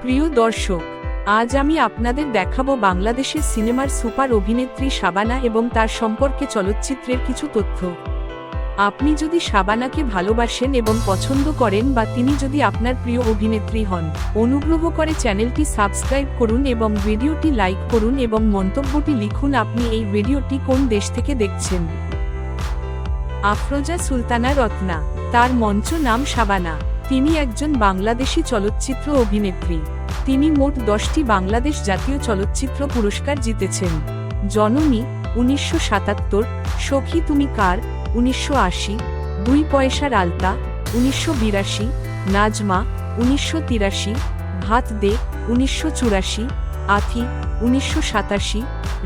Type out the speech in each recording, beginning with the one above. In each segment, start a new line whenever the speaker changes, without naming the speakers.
প্রিয় দর্শক, আজ আমি আপনাদের দেখাবো বাংলাদেশের সিনেমার সুপার অভিনেত্রী শাবানা এবং তার সম্পর্কে চলচ্চিত্রের কিছু তথ্য। আপনি যদি শাবানাকে ভালোবাসেন এবং পছন্দ করেন বা তিনি যদি আপনার প্রিয় অভিনেত্রী হন, অনুগ্রহ করে চ্যানেলটি সাবস্ক্রাইব করুন এবং ভিডিওটি লাইক করুন এবং মন্তব্যটি লিখুন আপনি এই ভিডিওটি কোন দেশ থেকে দেখছেন। আফরোজা সুলতানা রত্না, তার মঞ্চ নাম শাবানা। তিনি একজন বাংলাদেশী চলচ্চিত্র অভিনেত্রী। তিনি মোট 10টি বাংলাদেশ জাতীয় চলচ্চিত্র পুরস্কার জিতেছেন। জননী 1977, সখী তুমি কার 1980, 2 পয়সার আলতা 1982, নাজমা 1983, ভাত দে 1984, আথি 1987,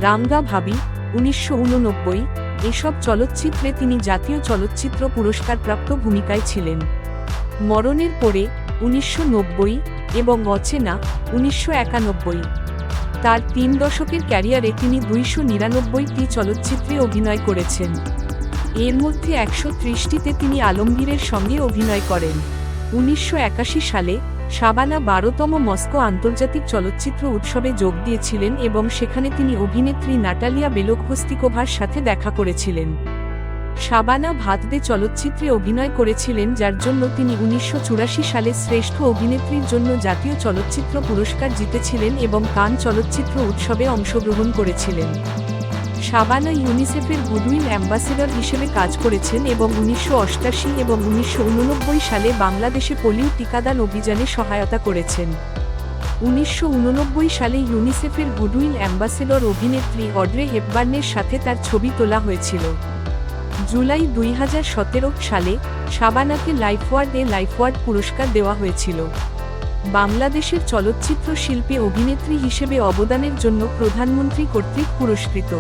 রাঙ্গা ভাবি 1989। এসব চলচ্চিত্রে তিনি জাতীয় চলচ্চিত্র পুরস্কারপ্রাপ্ত ভূমিকায় ছিলেন। মরণের পরে 1990 এবং অচেনা 1991। তার 3 দশকের ক্যারিয়ারে তিনি 299টি চলচ্চিত্রে অভিনয় করেছেন। এর মধ্যে 130টিতে তিনি আলমগীরের সঙ্গে অভিনয় করেন। 1981 সালে শাবানা 12তম মস্কো আন্তর্জাতিক চলচ্চিত্র উৎসবে যোগ দিয়েছিলেন এবং সেখানে তিনি অভিনেত্রী নাটালিয়া বেলোখস্তিকোভার সাথে দেখা করেছিলেন। শাবানা ভাত দে চলচ্চিত্রে অভিনয় করেছিলেন, যার জন্য তিনি 1984 সালে শ্রেষ্ঠ অভিনেত্রীর জন্য জাতীয় চলচ্চিত্র পুরস্কার জিতেছিলেন এবং কান চলচ্চিত্র উৎসবে অংশগ্রহণ করেছিলেন। শাবানা ইউনিসেফের গুডউইল অ্যাম্বাসেডর হিসেবে কাজ করেছেন এবং 1988 এবং 1989 সালে বাংলাদেশে পোলিও টিকাদান অভিযানে সহায়তা করেছেন। 1989 সালে ইউনিসেফের গুডউইল অ্যাম্বাসেডর অভিনেত্রী অড্রে হেপবার্নের সাথে তার ছবি তোলা হয়েছিল। জুলাই 2017 সালে শাবানাকে লাইফওয়ার্ড পুরস্কার দেওয়া হয়েছিল। বাংলাদেশের চলচ্চিত্র শিল্পে অভিনেত্রী হিসেবে অবদানের জন্য প্রধানমন্ত্রী কর্তৃক পুরস্কৃত।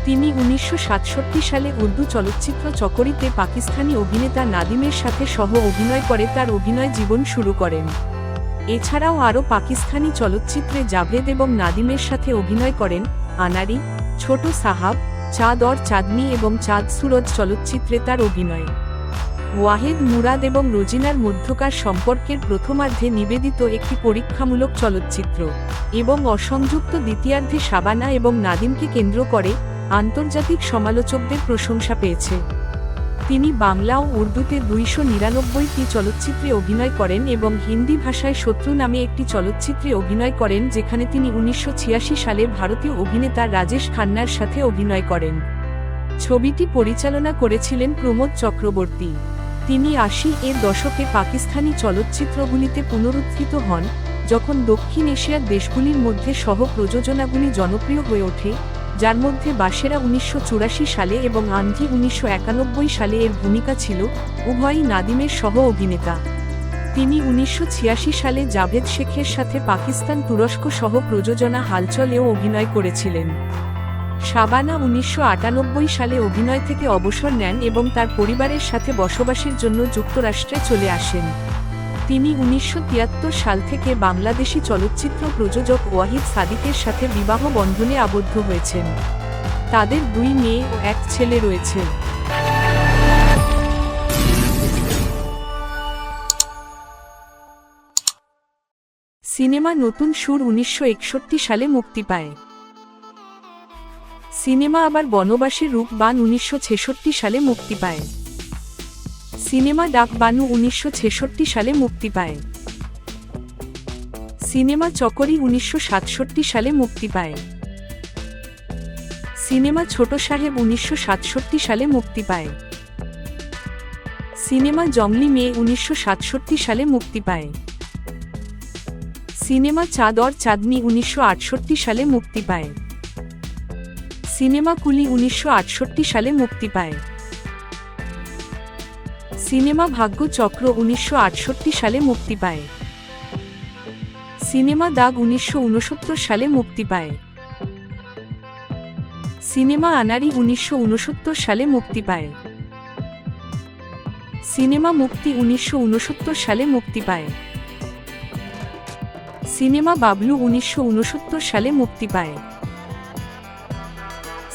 তিনি 1967 সালে উর্দু চলচ্চিত্র চকরিতে পাকিস্তানি অভিনেতা নাদিমের সাথে সহ অভিনয় করে তার অভিনয় জীবন শুরু করেন। এছাড়াও আরও পাকিস্তানি চলচ্চিত্রে জাভেদ এবং নাদিমের সাথে অভিনয় করেন। আনারি, ছোট সাহাব, চাঁদ और চাঁদনি এবং চাঁদ সুরজ চলচ্চিত্রে তার অভিনয়। ওয়াহেদ মুরাদ এবং রোজিনার মধ্যকার সম্পর্কের প্রথমার্ধে নিবেদিত একটি পরীক্ষামূলক চলচ্চিত্র এবং অসংযুক্ত দ্বিতীয়ার্ধে শাবানা এবং নাদিমকে কেন্দ্র করে আন্তর্জাতিক সমালোচকদের প্রশংসা পেয়েছে। তিনি বাংলা ও উর্দুতে 299টি চলচ্চিত্রে অভিনয় করেন এবং হিন্দি ভাষায় শত্রু নামে একটি চলচ্চিত্রে অভিনয় করেন, যেখানে তিনি 1986 সালে ভারতীয় অভিনেতা রাজেশ খান্নার সাথে অভিনয় করেন। ছবিটি পরিচালনা করেছিলেন প্রমোদ চক্রবর্তী। তিনি 80-এর দশকে পাকিস্তানি চলচ্চিত্রগুলিতে পুনরুত্থিত হন, যখন দক্ষিণ এশিয়ার দেশগুলির মধ্যে সহ প্রযোজনাগুলি জনপ্রিয় হয়ে ওঠে, যার মধ্যে বাসেরা 1984 সালে এবং আন্ধি 1991 সালে এর ভূমিকা ছিল। উভয়ই নাদিমের সহ অভিনেতা। তিনি 1986 সালে জাভেদ শেখের সাথে পাকিস্তান তুরস্ক সহ প্রযোজনা হালচলেও অভিনয় করেছিলেন। শাবানা 1998 সালে অভিনয় থেকে অবসর নেন এবং তার পরিবারের সাথে বসবাসের জন্য যুক্তরাষ্ট্রে চলে আসেন। তিনি 1973 সাল থেকে বাংলাদেশি চলচ্চিত্র প্রযোজক ওয়াহিদ সাদিকের সাথে বিবাহ বন্ধনে আবদ্ধ হয়েছেন। তাদের 2 মেয়ে ও 1 ছেলে রয়েছে। সিনেমা নতুন সুর 1961 সালে মুক্তি পায়। সিনেমা আবার বনবাসীর রূপবান 1966 সালে মুক্তি পায়। সিনেমা ডাকবানু 1966 সালে মুক্তি পায়। সিনেমা চকরি 1967 সালে মুক্তি পায়। সিনেমা ছোট সাহেব 1967 সালে মুক্তি পায়। সিনেমা জংলি মেয়ে 1967 সালে মুক্তি পায়। সিনেমা চাঁদ और চাঁদনি 1968 সালে মুক্তি পায়। সিনেমা কুলি 1968 সালে মুক্তি পায়। সিনেমা ভাগ্য চক্র 1968 সালে মুক্তি পায়। সিনেমা দাগ 1969 সালে মুক্তি পায়। সিনেমা আনারি 1969 সালে মুক্তি পায়। সিনেমা মুক্তি 1969 সালে মুক্তি পায়। সিনেমা বাবলু 1969 সালে মুক্তি পায়।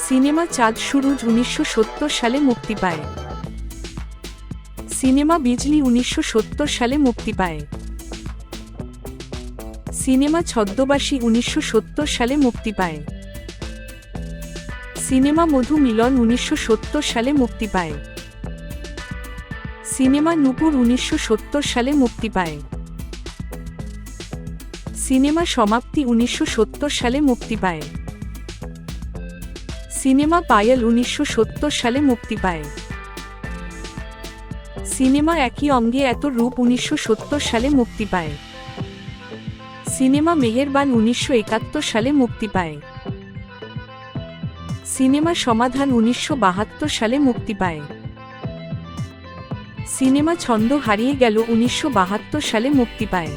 সিনেমা চাঁদ সুরুজ 1970 সালে মুক্তি পায়। সিনেমা বিজলি 1970 সালে মুক্তি পায়। সিনেমা ছদ্মবাসী 1970 সালে মুক্তি পায়। সিনেমা মধু মিলন 1970 সালে মুক্তি পায়। সিনেমা নূপুর 1970 সালে মুক্তি পায়। সিনেমা সমাপ্তি 1970 সালে মুক্তি পায়। সিনেমা পায়েল 1970 সালে মুক্তি পায়। সিনেমা একই অঙ্গে এত রূপ 1970 সালে মুক্তি পায়। সিনেমা মেহেরবান 1971 সালে মুক্তি পায়। সিনেমা সমাধান 1972 সালে মুক্তি পায়। সিনেমা ছন্দ হারিয়ে গেল 1972 সালে মুক্তি পায়।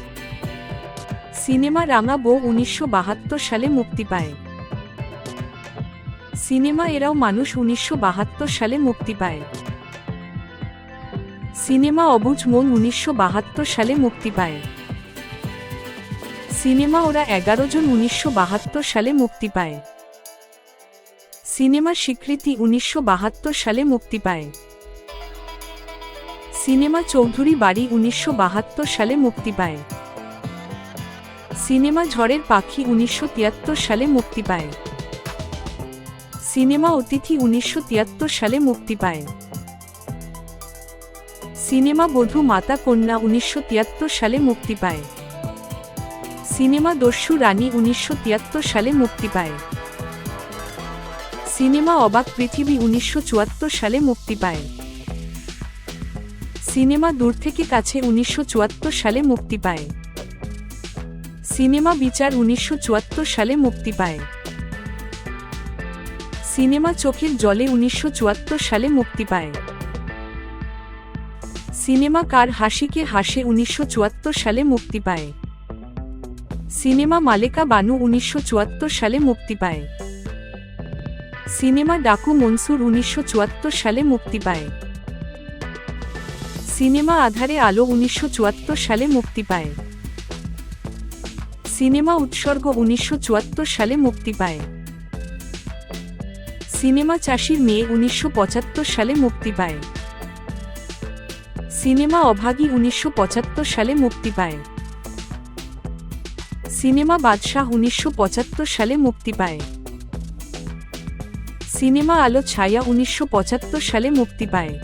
সিনেমা রাঙা বউ 1972 সালে মুক্তি পায়। সিনেমা এরাও মানুষ 1972 সালে মুক্তি পায়। সিনেমা অবুঝ মন 1972 সালে মুক্তি পায়। সিনেমা ওরা 11 জন 1972 সালে মুক্তি পায়। সিনেমা স্বীকৃতি 1972 সালে মুক্তি পায়। সিনেমা চৌধুরী বাড়ি 1972 সালে মুক্তি পায়। সিনেমা ঝড়ের পাখি 1973 সালে মুক্তি পায়। সিনেমা অতিথি 1973 সালে মুক্তি পায়। সিনেমা বধূ মাতা কন্যা 1973 সালে মুক্তি পায়। সিনেমা দস্যু রানী 1973 সালে মুক্তি পায়। সিনেমা অবাক পৃথিবী 1974 সালে মুক্তি পায়। সিনেমা দূর থেকে কাছে 1974 সালে মুক্তি পায়। সিনেমা বিচার 1974 সালে মুক্তি পায়। সিনেমা চোখের জলে 1974 সালে মুক্তি পায়। সিনেমা কার হাসিকে হাসে 1974 সালে মুক্তি পায়। সিনেমা মালেকা বানু 1974 সালে মুক্তি পায়। সিনেমা ডাকু মনসুর 1974 সালে মুক্তি পায়। সিনেমা আধারে আলো 1974 সালে মুক্তি পায়। সিনেমা উৎসর্গ 1974 সালে মুক্তি পায়। সিনেমা চাষির মেয়ে 1975 সালে মুক্তি পায়। সিনেমা অভাগী 1975 সালে মুক্তি পায়। সিনেমা বাদশাহ 1975 সালে মুক্তি পায়। সিনেমা আলো ছায়া 1975 সালে মুক্তি পায়।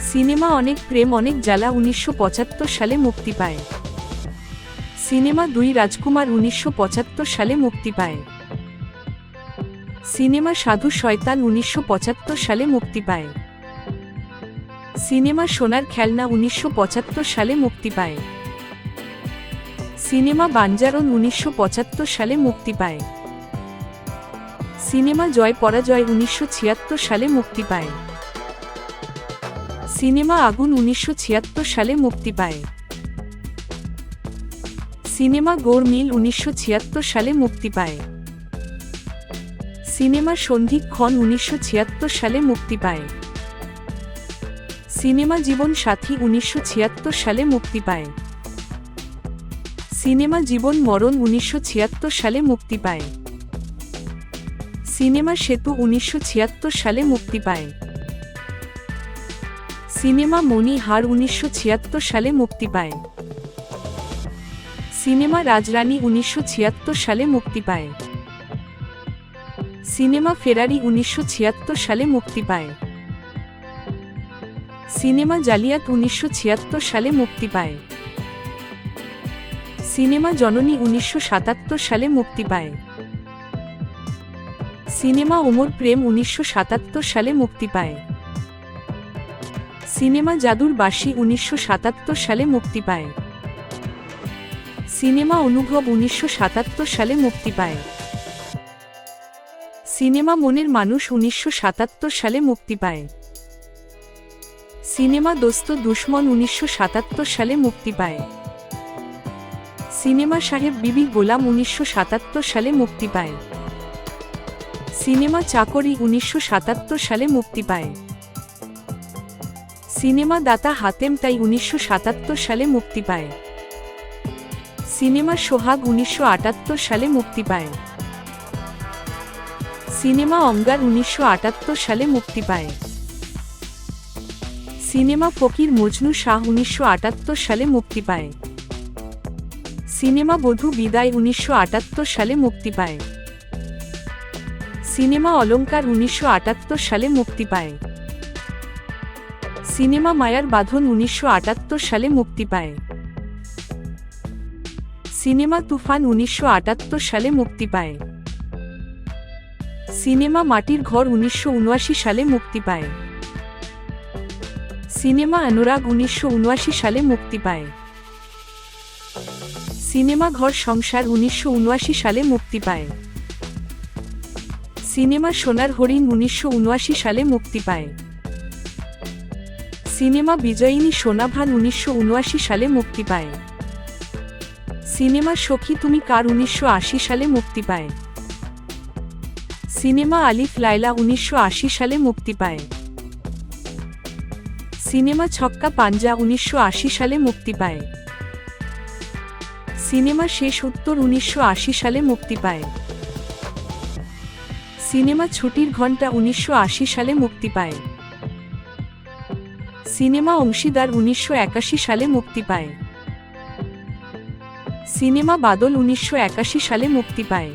সিনেমা অনেক প্রেম অনেক জ্বালা 1975 সালে মুক্তি পায়। সিনেমা দুই রাজকুমার 1975 সালে মুক্তি পায়। সিনেমা সাধু শয়তান 1975 সালে মুক্তি পায়। সিনেমা সোনার খেলনা 1975 সালে মুক্তি পায়। সিনেমা বাঞ্জারন 1975 সালে মুক্তি পায়। সিনেমা জয় পরাজয় 1976 সালে মুক্তি পায়। সিনেমা আগুন 1976 সালে মুক্তি পায়। সিনেমা গোরমিল 1976 সালে মুক্তি পায়। সিনেমা সন্ধিক্ষণ 1976 সালে মুক্তি পায়। সিনেমা জীবন সাথী 1976 সালে মুক্তি পায়। সিনেমা জীবন মরণ 1976 সালে মুক্তি পায়। সিনেমা সেতু 1976 সালে মুক্তি পায়। সিনেমা মণিহার 1976 সালে মুক্তি পায়। সিনেমা রাজরানী 1976 সালে মুক্তি পায়। সিনেমা ফেরারি 1976 সালে মুক্তি পায়। সিনেমা জালিয়াত 1976 সালে মুক্তি পায়। সিনেমা জননী 1977 সালে মুক্তি পায়। সিনেমা ওমর প্রেম 1977 সালে মুক্তি পায়। সিনেমা জাদুর বাঁশি 1977 সালে মুক্তি পায়। সিনেমা অনুভব 1977 সালে মুক্তি পায়। সিনেমা মনের মানুষ 1977 সালে মুক্তি পায়। সিনেমা দোস্ত দুশমন 1977 সালে মুক্তি পায়। সিনেমা সাহেব বিবি গোলাম 1977 সালে মুক্তি পায়। সিনেমা চাকরি 1977 সালে মুক্তি পায়। সিনেমা দাতা হাতেম তাই 1977 সালে মুক্তি পায়। সিনেমা সোহাগ 1978 সালে মুক্তি পায়। সিনেমা অঙ্গার 1978 সালে মুক্তি পায়। সিনেমা ফকির মজনু শাহ 1978 সালে মুক্তি পায়। সিনেমা বধূ বিদায় 1978 সালে মুক্তি পায়। সিনেমা অলঙ্কার 1978 সালে মুক্তি পায়। সিনেমা মায়ার বাঁধন 1978 সালে মুক্তি পায়। সিনেমা তুফান 1978 সালে মুক্তি পায়। সিনেমা মাটির ঘর 1979 সালে মুক্তি পায়। সিনেমা অনুরাগ 1979 সালে মুক্তি পায়। সিনেমা ঘর সংসার 1979 সালে মুক্তি পায়। সিনেমা সোনার হরিণ 1979 সালে মুক্তি পায়। সিনেমা বিজয়িনী সোনাভান 1979 সালে মুক্তি পায়। সিনেমা সখী তুমি কার 1980 সালে মুক্তি পায়। সিনেমা আলিফ লায়লা 1980 সালে মুক্তি পায়। সিনেমা ছক্কা পাঞ্জা 1980 সালে মুক্তি পায়। সিনেমা শেষ উত্তর 1980 সালে মুক্তি পায়। সিনেমা ছুটির ঘণ্টা 1980 সালে মুক্তি পায়। সিনেমা অংশীদার 1981 সালে মুক্তি পায়। সিনেমা বাদল 1981 সালে মুক্তি পায়।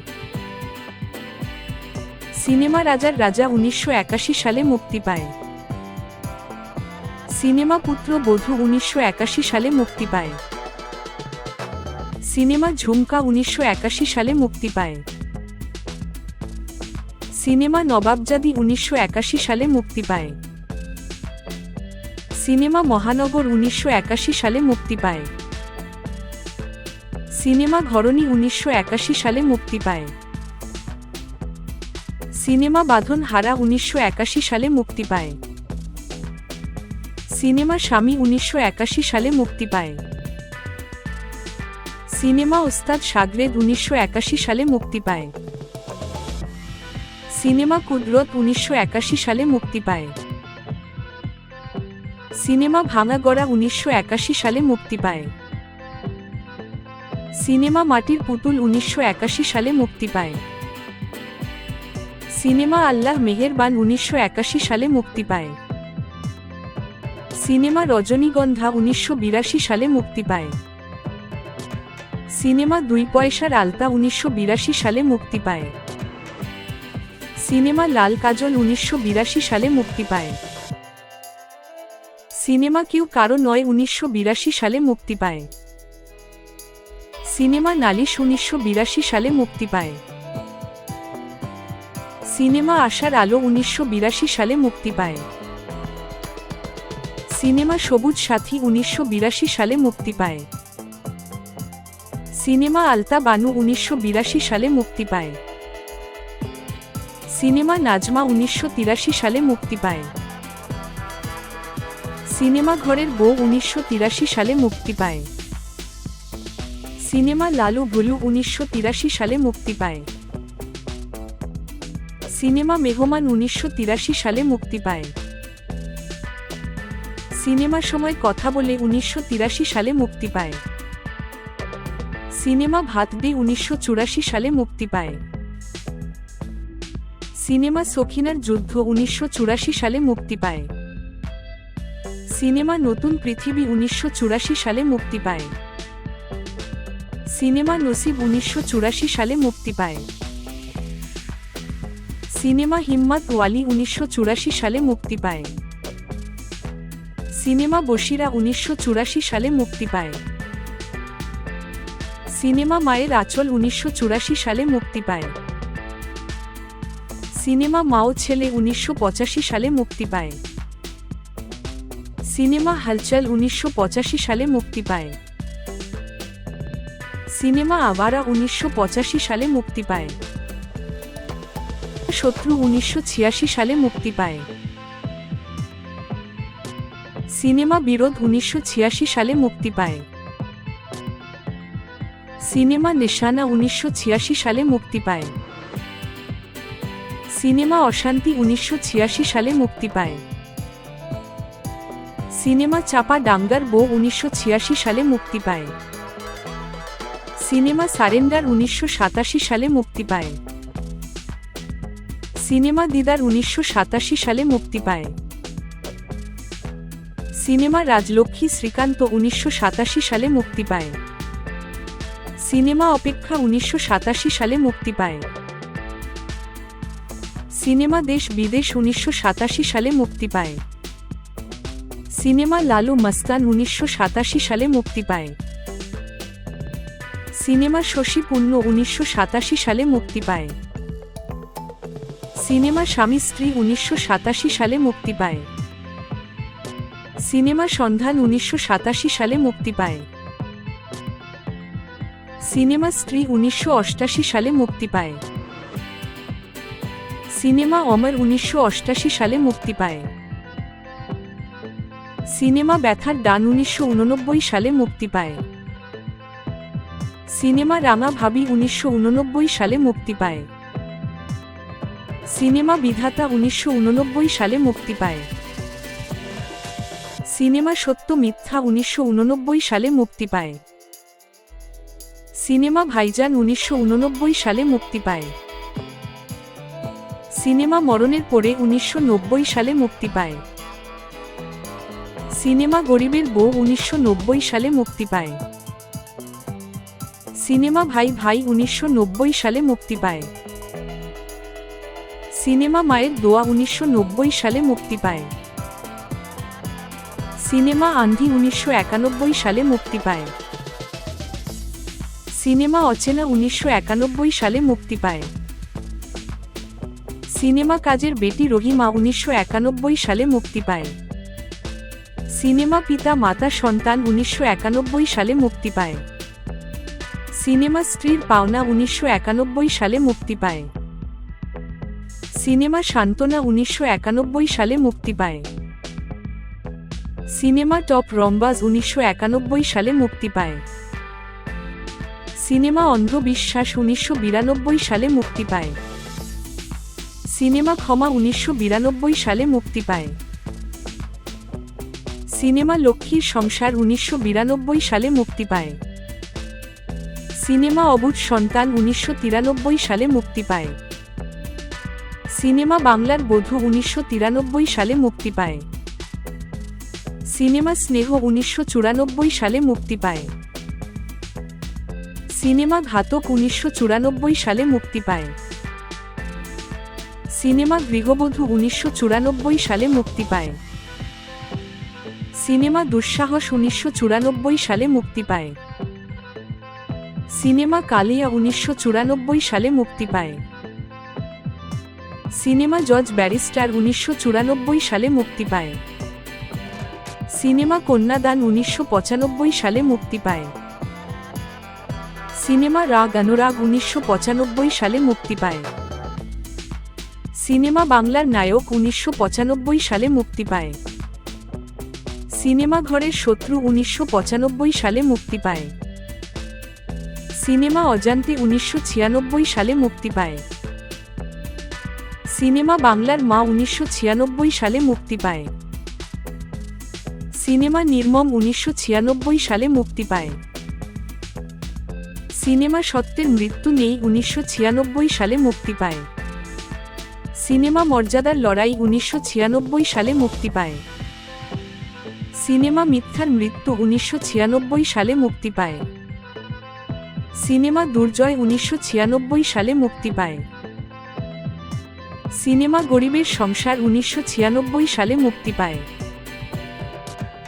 সিনেমা রাজার রাজা 1981 সালে মুক্তি পায়। সিনেমা পুত্র বধূ 1981 সালে মুক্তি পায়। সিনেমা ঝুমকা 1981 সালে মুক্তি পায়। সিনেমা নবাবজাদি 1981 সালে মুক্তি পায়। সিনেমা মহানগর 1981 সালে মুক্তি পায়। সিনেমা ঘরণী 1981 সালে মুক্তি পায়। সিনেমা বাঁধন হারা 1981 সালে মুক্তি পায়। সিনেমা স্বামী 1981 সালে মুক্তি পায়। সিনেমা ওস্তাদ সাগরেদ 1981 সালে মুক্তি পায়। সিনেমা কুদরত 1981 সালে মুক্তি পায়। সিনেমা ভাঙাগড়া 1981 সালে মুক্তি পায়। সিনেমা মাটির পুতুল 1981 সালে মুক্তি পায়। সিনেমা আল্লাহ মেহেরবান 1981 সালে মুক্তি পায়। সিনেমা রজনীগন্ধা 1982 সালে মুক্তি পায়। সিনেমা দুই পয়সার আলতা 1982 সালে মুক্তি পায়। সিনেমা লাল কাজল 1982 সালে মুক্তি পায়। সিনেমা কেউ কারো নয় 1982 সালে মুক্তি পায়। সিনেমা নালিশ 1982 সালে মুক্তি পায়। সিনেমা আশার আলো 1982 সালে মুক্তি পায়। সিনেমা সবুজ সাথী 1982 সালে মুক্তি পায়। সিনেমা আলতা বানু 1982 সালে মুক্তি পায়। সিনেমা নাজমা 1983 সালে মুক্তি পায়। সিনেমা ঘরের বউ 1983 সালে মুক্তি পায়। সিনেমা লালু ভুলু 1983 সালে মুক্তি পায়। সিনেমা মেহমান 1983 সালে মুক্তি পায়। সিনেমা সময় কথা বলে 1983 সালে মুক্তি পায়। সিনেমা ভাত দে 1984 সালে মুক্তি পায়। সিনেমা সখিনার যুদ্ধ 1984 সালে মুক্তি পায়। সিনেমা নতুন পৃথিবী 1984 সালে মুক্তি পায়। সিনেমা নসিব 1984 সালে মুক্তি পায়। সিনেমা হিম্মত ওয়ালি 1984 সালে মুক্তি পায়। সিনেমা বশিরা 1984 সালে মুক্তি পায়। সিনেমা মায়ের আঁচল 1984 সালে মুক্তি পায়। সিনেমা মাও ছেলে 1985 সালে মুক্তি পায়। সিনেমা হালচাল 1985 সালে মুক্তি পায়। সিনেমা আবারা 1985 সালে মুক্তি পায়। শত্রু 1986 সালে মুক্তি পায়। সিনেমা বিরোধ 1986 সালে মুক্তি পায়। সিনেমা নিশানা 1986 সালে মুক্তি পায়। সিনেমা অশান্তি 1986 সালে মুক্তি পায়। সিনেমা চাপা ডাঙ্গার বউ 1986 সালে মুক্তি পায়। সিনেমা সারেন্ডার 1987 সালে মুক্তি পায়। সিনেমা দিদার 1987 সালে মুক্তি পায়। সিনেমা রাজলক্ষ্মী শ্রীকান্ত 1987 সালে মুক্তি পায়। সিনেমা অপেক্ষা 1987 সালে মুক্তি পায়। সিনেমা দেশ বিদেশ 1987 সালে মুক্তি পায়। সিনেমা লালু মস্তান 1987 সালে মুক্তি পায়। সিনেমা শশী পুণ্য 1987 সালে মুক্তি পায়। সিনেমা স্বামী স্ত্রী 1987 সালে মুক্তি পায়। সিনেমা সন্ধান 1987 সালে মুক্তি পায়। সিনেমা স্ত্রী 1988 সালে মুক্তি পায়। সিনেমা অমর 1988 সালে মুক্তি পায়। সিনেমা ব্যথার ডান 1989 সালে মুক্তি পায়। সিনেমা রাঙা ভাবি 1989 সালে মুক্তি পায়। সিনেমা বিধাতা 1989 সালে মুক্তি পায়। সিনেমা সত্য মিথ্যা 1989 সালে মুক্তি পায়। সিনেমা ভাইজান 1989 সালে মুক্তি পায়। সিনেমা মরণের পরে 1990 সালে মুক্তি পায়। সিনেমা গরিবের বউ 1990 সালে মুক্তি পায়। সিনেমা ভাই ভাই 1990 সালে মুক্তি পায়। সিনেমা মায়ের দোয়া 1990 সালে মুক্তি পায়। সিনেমা আন্ধি 1991 সালে মুক্তি পায়। সিনেমা অচেনা 1991 সালে মুক্তি পায়। সিনেমা কাজের বেটি রহিমা 1991 সালে মুক্তি পায়। সিনেমা পিতা মাতা সন্তান 1991 সালে মুক্তি পায়। সিনেমা স্ত্রীর পাওনা 1991 সালে মুক্তি পায়। সিনেমা সান্ত্বনা 1991 সালে মুক্তি পায়। সিনেমা টপ রম্বাজ 1991 সালে মুক্তি পায়। সিনেমা অন্ধবিশ্বাস 1992 সালে মুক্তি পায়। সিনেমা ক্ষমা 1992 সালে মুক্তি পায়। সিনেমা লক্ষ্মীর সংসার 1992 সালে মুক্তি পায়। সিনেমা অবুঝ সন্তান 1993 সালে মুক্তি পায়। সিনেমা বাংলার বধূ 1993 সালে মুক্তি পায়। সিনেমা স্নেহ 1994 সালে মুক্তি পায়। সিনেমা ঘাতক 1994 সালে মুক্তি পায়। সিনেমা গৃহবধূ 1994 সালে মুক্তি পায়। সিনেমা দুঃসাহস 1994 সালে মুক্তি পায়। সিনেমা কালিয়া 1994 সালে মুক্তি পায়। সিনেমা জজ ব্যারিস্টার 1994 সালে মুক্তি পায়। সিনেমা কন্যাদান 1995 সালে মুক্তি পায়। সিনেমা রাগ অনুরাগ 1995 সালে মুক্তি পায়। সিনেমা বাংলার নায়ক 1995 সালে মুক্তি পায়। সিনেমা ঘরের শত্রু 1995 সালে মুক্তি পায়। সিনেমা অজান্তে 1996 সালে মুক্তি পায়। সিনেমা বাংলার মা 1996 সালে মুক্তি পায়। সিনেমা নির্মম 1996 সালে মুক্তি পায়। সিনেমা সত্যের মৃত্যু নেই 1996 সালে মুক্তি পায়। সিনেমা মর্যাদার লড়াই 1996 সালে মুক্তি পায়। সিনেমা মিথ্যার মৃত্যু 1996 সালে মুক্তি পায়। সিনেমা দুর্জয় 1996 সালে মুক্তি পায়। সিনেমা গরিবের সংসার 1996 সালে মুক্তি পায়।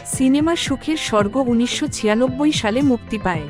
সিনেমা সুখের স্বর্গ 1996 সালে মুক্তি পায়।